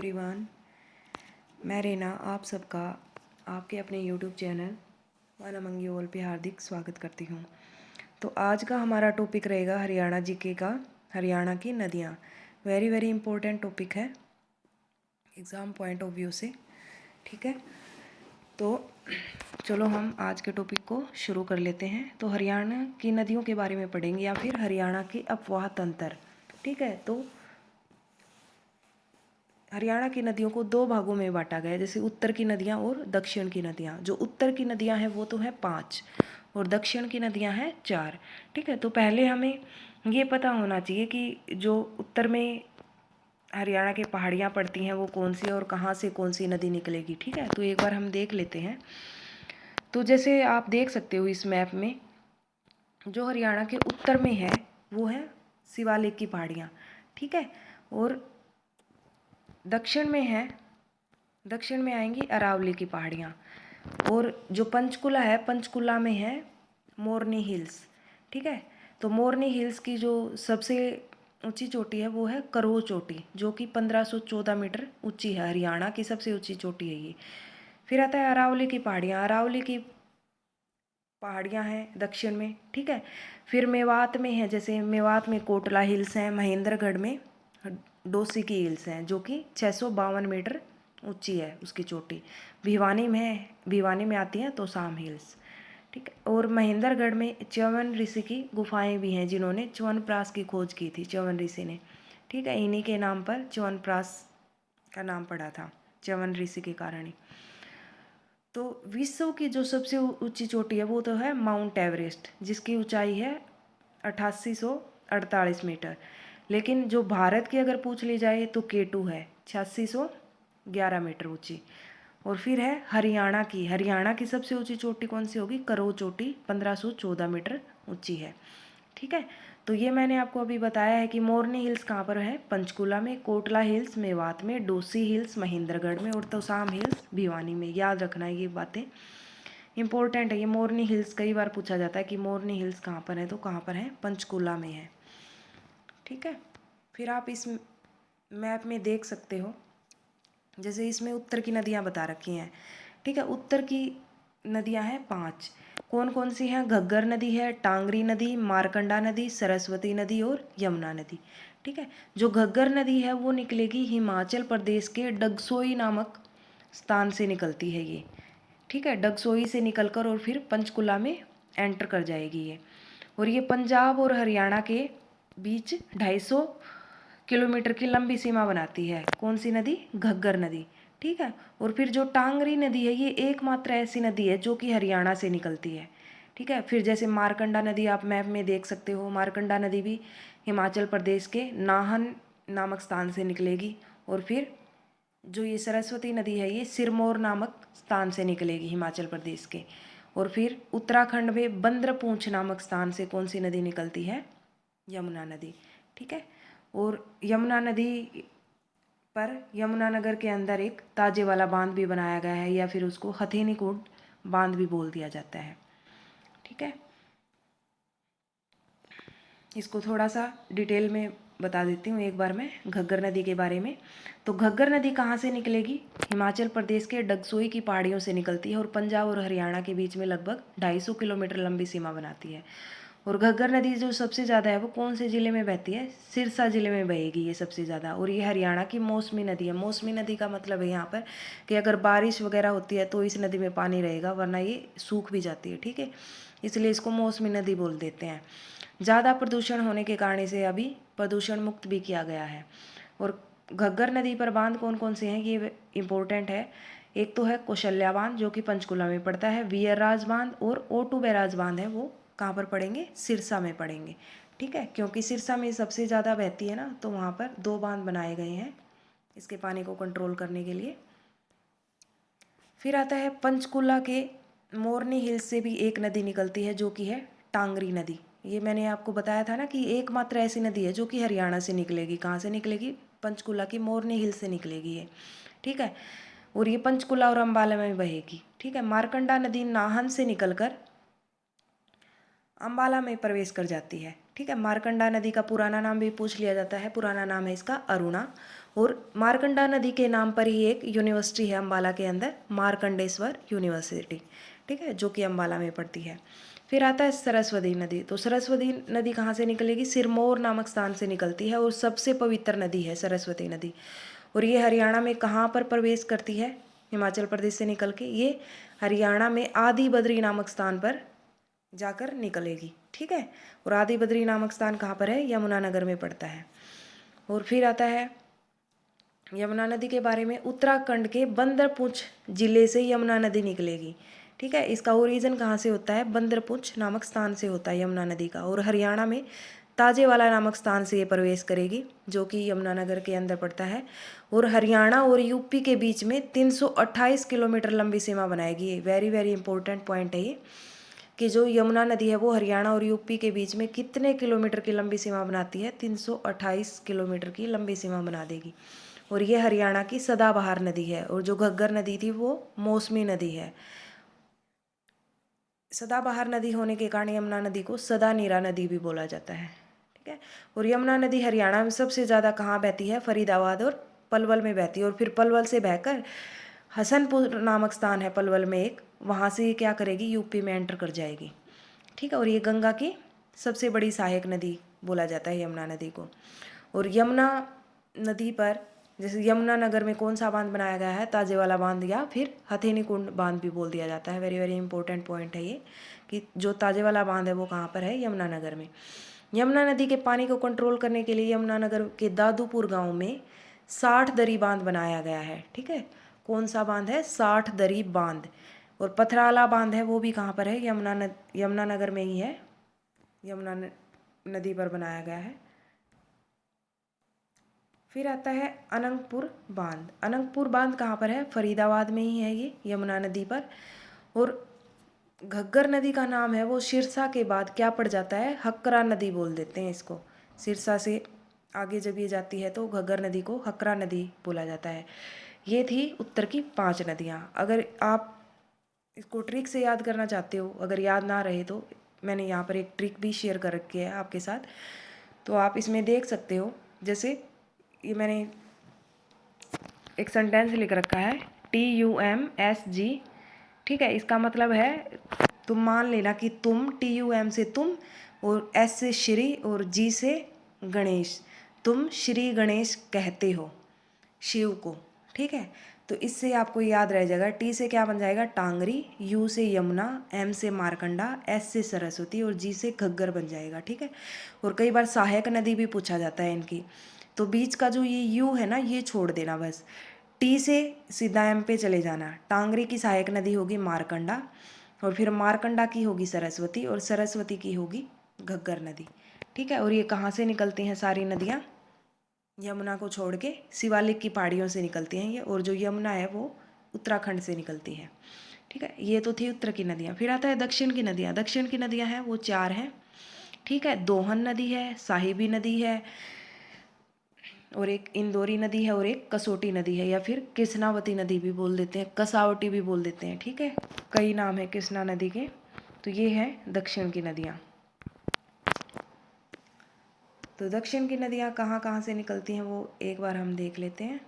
Everyone, मैं रीना आप सबका आपके अपने YouTube channel one among you all पे हार्दिक स्वागत करती हूँ। तो आज का हमारा टॉपिक रहेगा हरियाणा जीके का, हरियाणा की नदियाँ। वेरी वेरी इंपॉर्टेंट टॉपिक है एग्ज़ाम पॉइंट ऑफ व्यू से। ठीक है, तो चलो हम आज के टॉपिक को शुरू कर लेते हैं। तो हरियाणा की नदियों के बारे में पढ़ेंगे या फिर हरियाणा के अपवाह तंत्र। ठीक है, तो हरियाणा की नदियों को दो भागों में बांटा गया है, जैसे उत्तर की नदियाँ और दक्षिण की नदियाँ। जो उत्तर की नदियाँ हैं वो तो है 5 और दक्षिण की नदियाँ हैं 4। ठीक है, तो पहले हमें ये पता होना चाहिए कि जो उत्तर में हरियाणा के पहाड़ियाँ पड़ती हैं वो कौन सी है और कहाँ से कौन सी नदी निकलेगी। ठीक है, तो एक बार हम देख लेते हैं। तो जैसे आप देख सकते हो इस मैप में, जो हरियाणा के उत्तर में है वो है शिवालिक की पहाड़ियाँ। ठीक है, और दक्षिण में आएंगी अरावली की पहाड़ियाँ। और जो पंचकुला है, पंचकुला में है मोरनी हिल्स। ठीक है, तो मोरनी हिल्स की जो सबसे ऊंची चोटी है वो है करो चोटी, जो कि 1514 मीटर ऊंची है। हरियाणा की सबसे ऊंची चोटी है ये। फिर आता है अरावली की पहाड़ियाँ। अरावली की पहाड़ियाँ हैं दक्षिण में। ठीक है, फिर मेवात में है, जैसे मेवात में कोटला हिल्स हैं, महेंद्रगढ़ में डोसी की हिल्स हैं जो कि 652 मीटर ऊंची है उसकी चोटी। भिवानी में आती है तो साम हिल्स। ठीक है, और महेंद्रगढ़ में च्यवन ऋषि की गुफाएं भी हैं, जिन्होंने च्यवनप्राश की खोज की थी, च्यवन ऋषि ने। ठीक है, इन्हीं के नाम पर च्यवनप्राश का नाम पड़ा था, च्यवन ऋषि के कारण ही। तो विश्व की जो सबसे ऊंची चोटी है वो तो है माउंट एवरेस्ट, जिसकी ऊंचाई है 8848 मीटर। लेकिन जो भारत की अगर पूछ ली जाए तो केटू है 8611 मीटर ऊंची। और फिर है हरियाणा की सबसे ऊंची चोटी कौन सी होगी? करो चोटी 1514 मीटर ऊंची है। ठीक है, तो ये मैंने आपको अभी बताया है कि मोरनी हिल्स कहाँ पर है? पंचकुला में, कोटला हिल्स मेवात में, डोसी हिल्स महेंद्रगढ़ में और तोसाम हिल्स भिवानी में। याद रखना है, ये बातें इंपॉर्टेंट है। ये मोरनी हिल्स कई बार पूछा जाता है कि मोरनी हिल्स कहाँ पर है, तो कहाँ पर है? पंचकुला में है। ठीक है, फिर आप इस मैप में देख सकते हो, जैसे इसमें उत्तर की नदियाँ बता रखी हैं। ठीक है, उत्तर की नदियाँ हैं 5। कौन कौन सी हैं? घग्गर नदी है, टांगरी नदी, मारकंडा नदी, सरस्वती नदी और यमुना नदी। ठीक है, जो घग्गर नदी है वो निकलेगी हिमाचल प्रदेश के डगसोई नामक स्थान से निकलती है ये। ठीक है, डगसोई से निकलकर और फिर पंचकुला में एंटर कर जाएगी ये। और ये पंजाब और हरियाणा के बीच 250 किलोमीटर की लंबी सीमा बनाती है। कौन सी नदी? घग्गर नदी। ठीक है, और फिर जो टांगरी नदी है ये एकमात्र ऐसी नदी है जो कि हरियाणा से निकलती है। ठीक है, फिर जैसे मारकंडा नदी आप मैप में देख सकते हो, मारकंडा नदी भी हिमाचल प्रदेश के नाहन नामक स्थान से निकलेगी। और फिर जो ये सरस्वती नदी है ये सिरमौर नामक स्थान से निकलेगी हिमाचल प्रदेश के। और फिर उत्तराखंड में बंद्रपूंछ नामक स्थान से कौन सी नदी निकलती है? यमुना नदी। ठीक है, और यमुना नदी पर यमुनानगर के अंदर एक ताजे वाला बांध भी बनाया गया है, या फिर उसको हथेनीकुंड बांध भी बोल दिया जाता है। ठीक है, इसको थोड़ा सा डिटेल में बता देती हूँ एक बार मैं घग्गर नदी के बारे में। तो घग्गर नदी कहाँ से निकलेगी? हिमाचल प्रदेश के डगसोई की पहाड़ियों से निकलती है और पंजाब और हरियाणा के बीच में लगभग 250 किलोमीटर लंबी सीमा बनाती है। और घग्गर नदी जो सबसे ज़्यादा है वो कौन से ज़िले में बहती है? सिरसा ज़िले में बहेगी ये सबसे ज़्यादा। और ये हरियाणा की मौसमी नदी है। मौसमी नदी का मतलब है यहाँ पर कि अगर बारिश वगैरह होती है तो इस नदी में पानी रहेगा, वरना ये सूख भी जाती है। ठीक है, इसलिए इसको मौसमी नदी बोल देते हैं। ज़्यादा प्रदूषण होने के कारण इसे अभी प्रदूषण मुक्त भी किया गया है। और घग्गर नदी पर बांध कौन कौन से हैं ये इम्पोर्टेंट है। एक तो है कौशल्या बांध जो कि पंचकुला में पड़ता है, वीरराज बांध और ओटू बैराज बांध है, वो कहाँ पर पड़ेंगे? सिरसा में पड़ेंगे। ठीक है, क्योंकि सिरसा में सबसे ज़्यादा बहती है ना, तो वहाँ पर 2 बांध बनाए गए हैं इसके पानी को कंट्रोल करने के लिए। फिर आता है पंचकुला के मोरनी हिल्स से भी एक नदी निकलती है जो कि है टांगरी नदी। ये मैंने आपको बताया था ना कि एकमात्र ऐसी नदी है जो कि हरियाणा से निकलेगी। कहाँ से निकलेगी? पंचकुला की मोरनी हिल्स से निकलेगी ये। ठीक है, और ये पंचकुला और अम्बाला में बहेगी। ठीक है, मारकंडा नदी नाहन से निकलकर अम्बाला में प्रवेश कर जाती है। ठीक है। मारकंडा नदी का पुराना नाम भी पूछ लिया जाता है, पुराना नाम है इसका अरुणा। और मारकंडा नदी के नाम पर ही एक यूनिवर्सिटी है अम्बाला के अंदर, मार्कंडेश्वर यूनिवर्सिटी, ठीक है, जो कि अम्बाला में पड़ती है। फिर आता है सरस्वती नदी। तो सरस्वती नदी कहाँ से निकलेगी? सिरमौर नामक स्थान से निकलती है और सबसे पवित्र नदी है सरस्वती नदी। और ये हरियाणा में कहाँ पर प्रवेश करती है? हिमाचल प्रदेश से निकल के ये हरियाणा में आदि बद्री नामक स्थान पर जाकर निकलेगी, ठीक है। और आदि बद्री नामक स्थान कहाँ पर है? यमुनानगर में पड़ता है। और फिर आता है यमुना नदी के बारे में, उत्तराखंड के बंदरपुंछ जिले से यमुना नदी निकलेगी, ठीक है। इसका ओरिजिन कहाँ से होता है? बंदरपुंछ नामक स्थान से होता है यमुना नदी का। और हरियाणा में ताजेवाला नामक स्थान से ये प्रवेश करेगी, जो कि यमुनानगर के अंदर पड़ता है। और हरियाणा और यूपी के बीच में 328 किलोमीटर लंबी सीमा बनाएगी। ये वेरी वेरी इंपॉर्टेंट पॉइंट है ये, कि जो यमुना नदी है वो हरियाणा और यूपी के बीच में कितने किलोमीटर की लंबी सीमा बनाती है? 328 किलोमीटर की लंबी सीमा बना देगी। और ये हरियाणा की सदाबहार नदी है। और जो घग्गर नदी थी वो मौसमी नदी है। सदाबहार नदी होने के कारण यमुना नदी को सदा नीरा नदी भी बोला जाता है, ठीक है। और यमुना नदी हरियाणा में सबसे ज़्यादा कहाँ बहती है? फरीदाबाद और पलवल में बहती है। और फिर पलवल से बहकर हसनपुर नामक स्थान है पलवल में एक, वहाँ से क्या करेगी? यूपी में एंटर कर जाएगी, ठीक है। और ये गंगा की सबसे बड़ी सहायक नदी बोला जाता है यमुना नदी को। और यमुना नदी पर जैसे यमुनानगर में कौन सा बांध बनाया गया है? ताजेवाला बांध या फिर हथेनी कुंड बांध भी बोल दिया जाता है। वेरी वेरी इंपॉर्टेंट पॉइंट है ये, कि जो ताजेवाला बांध है वो कहाँ पर है? यमुनानगर में। यमुना नदी के पानी को कंट्रोल करने के लिए यमुनानगर के दादूपुर गांव में 60 दरी बांध बनाया गया है, ठीक है। कौन सा बांध है? 60 दरी बांध। और पथराला बांध है वो भी कहाँ पर है? यमुनानगर में ही है, यमुना नदी पर बनाया गया है। फिर आता है अनंगपुर बांध। अनंगपुर बांध कहाँ पर है? फरीदाबाद में ही है ये, यमुना नदी पर। और घग्गर नदी का नाम है वो सिरसा के बाद क्या पड़ जाता है? हकरा नदी बोल देते हैं इसको। सिरसा से आगे जब ये जाती है तो घग्गर नदी को हकरा नदी बोला जाता है। ये थी उत्तर की 5 नदियाँ। अगर आप इसको ट्रिक से याद करना चाहते हो, अगर याद ना रहे तो मैंने यहाँ पर एक ट्रिक भी शेयर कर रखी है आपके साथ, तो आप इसमें देख सकते हो। जैसे ये मैंने एक सेंटेंस लिख रखा है, TUMSG, ठीक है। इसका मतलब है, तुम मान लेना कि तुम, TUM से तुम, और S से श्री, और G से गणेश, तुम श्री गणेश कहते हो शिव को, ठीक है। तो इससे आपको याद रह जाएगा, T से क्या बन जाएगा? टांगरी, U से यमुना, M से मारकंडा, S से सरस्वती, और G से घग्गर बन जाएगा, ठीक है। और कई बार सहायक नदी भी पूछा जाता है इनकी, तो बीच का जो ये U है ना, ये छोड़ देना बस। T से सीधा M पे चले जाना। टांगरी की सहायक नदी होगी मारकंडा, और फिर मारकंडा की होगी सरस्वती, और सरस्वती की होगी घग्गर नदी, ठीक है। और ये कहाँ से निकलती हैं सारी नदियाँ? यमुना को छोड़ के शिवालिक की पहाड़ियों से निकलती हैं ये। और जो यमुना है वो उत्तराखंड से निकलती है, ठीक है। ये तो थी उत्तर की नदियाँ। फिर आता है दक्षिण की नदियाँ। दक्षिण की नदियाँ हैं वो 4 हैं, ठीक है। दोहन नदी है, साहिबी नदी है, और एक इंदौरी नदी है, और एक कसोटी नदी है, या फिर कृष्णावती नदी भी बोल देते हैं, कसावटी भी बोल देते हैं, ठीक है। कई नाम है कृष्णा नदी के। तो ये है दक्षिण की नदियाँ। तो दक्षिण की नदियाँ कहाँ कहाँ से निकलती हैं वो एक बार हम देख लेते हैं।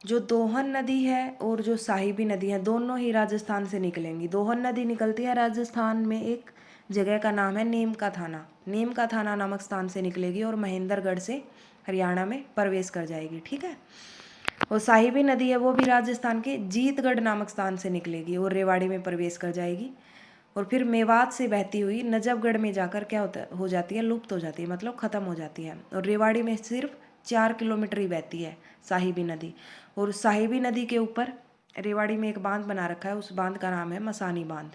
जो दोहन नदी है और जो साहिबी नदी है, दोनों ही राजस्थान से निकलेंगी। दोहन नदी निकलती है राजस्थान में, एक जगह का नाम है नीम का थाना, नीम का थाना नामक स्थान से निकलेगी, और महेंद्रगढ़ से हरियाणा में प्रवेश कर जाएगी, ठीक है। और साहिबी नदी है वो भी राजस्थान के जीतगढ़ नामक स्थान से निकलेगी और रेवाड़ी में प्रवेश कर जाएगी। और फिर मेवात से बहती हुई नजफगढ़ में जाकर क्या हो जाती है? लुप्त हो जाती है, मतलब ख़त्म हो जाती है। और रेवाड़ी में सिर्फ 4 किलोमीटर ही बहती है साहिबी नदी। और साहिबी नदी के ऊपर रेवाड़ी में एक बांध बना रखा है, उस बांध का नाम है मसानी बांध,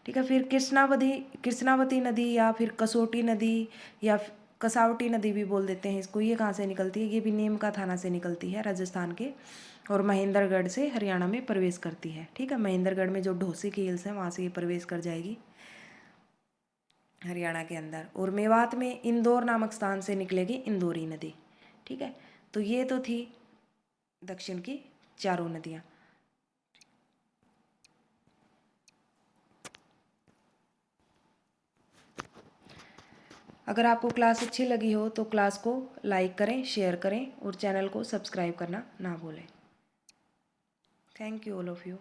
ठीक है। फिर कृष्णावती नदी या फिर कसोटी नदी या कसावटी नदी भी बोल देते हैं इसको, ये कहाँ से निकलती है? ये भी नीम का थाना से निकलती है राजस्थान के, और महेंद्रगढ़ से हरियाणा में प्रवेश करती है, ठीक है। महेंद्रगढ़ में जो ढोसी की हिल्स है वहाँ से ये प्रवेश कर जाएगी हरियाणा के अंदर। और मेवात में इंदौर नामक स्थान से निकलेगी इंदौरी नदी, ठीक है। तो ये तो थी दक्षिण की 4 नदियाँ। अगर आपको क्लास अच्छी लगी हो तो क्लास को लाइक करें, शेयर करें और चैनल को सब्सक्राइब करना ना भूलें। Thank you all of you.